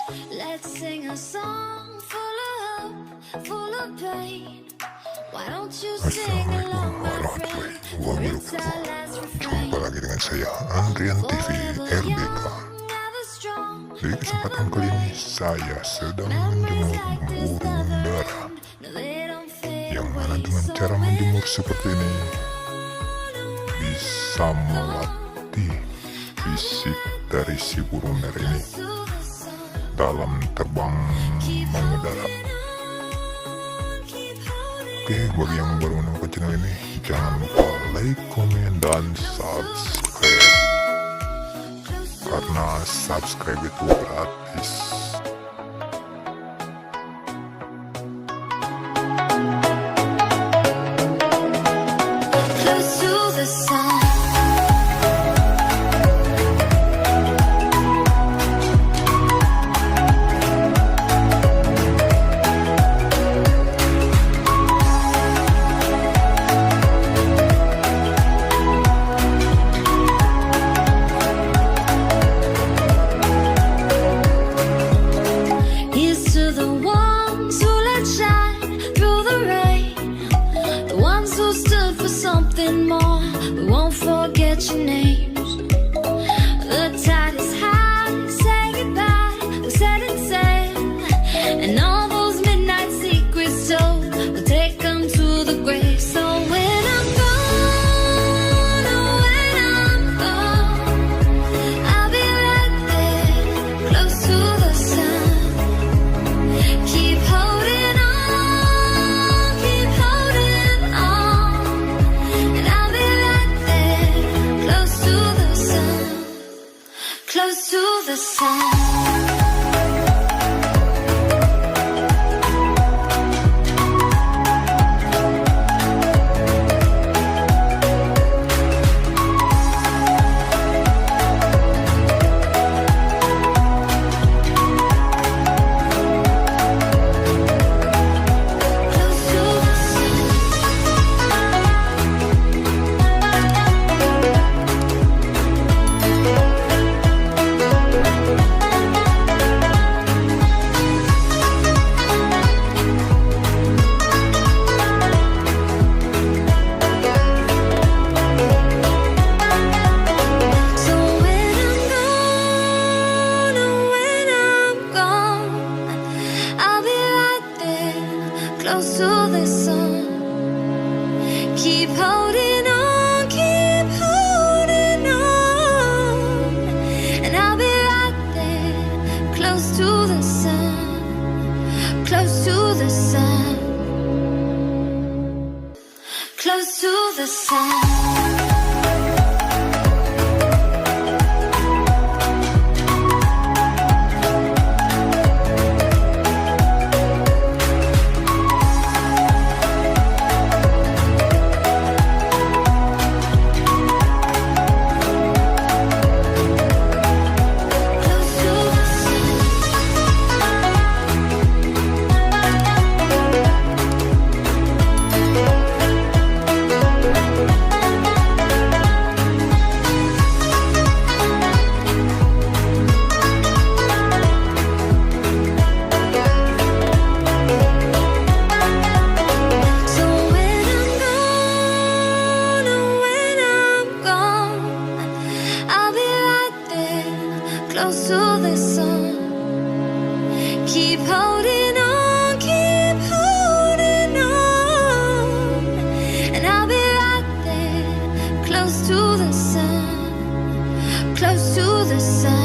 Let's sing a song full of hope, full of pain. Why don't you sing along, my friend? For it's our last refrain. Jumpa lagi dengan saya, Andrian TV RBK. Di kesempatan kali ini, saya sedang menjemur burung dara. Yang mana dengan cara menjemur seperti ini, bisa melatih fisik dari si burung dara ini dalam terbang mengudara. Oke, bagi yang baru menemukan channel ini, jangan lupa like, komen, dan subscribe, karena subscribe itu gratis. Close to the sun. Here's to the ones who let shine through the rain, the ones who stood for something more. We won't forget your names. The tide is high, say goodbye, we're setting sail, and all those midnight secrets told, we'll take them to the grave. So when I'm gone, oh, when I'm gone, I'll be right there, close to the sun. Keep holding on, and I'll be right there, close to the sun, close to the sun. Close to the sun. So when I'm gone, oh, when I'm gone, I'll be right there, close to the sun. Keep holding on, and I'll be right there, close to the sun, close to the sun, close to the sun. Close to the sun. So when I'm gone, oh, when I'm gone, I'll be right there, close to the sun. Keep holding on, and I'll be right there, close to the sun, close to the sun.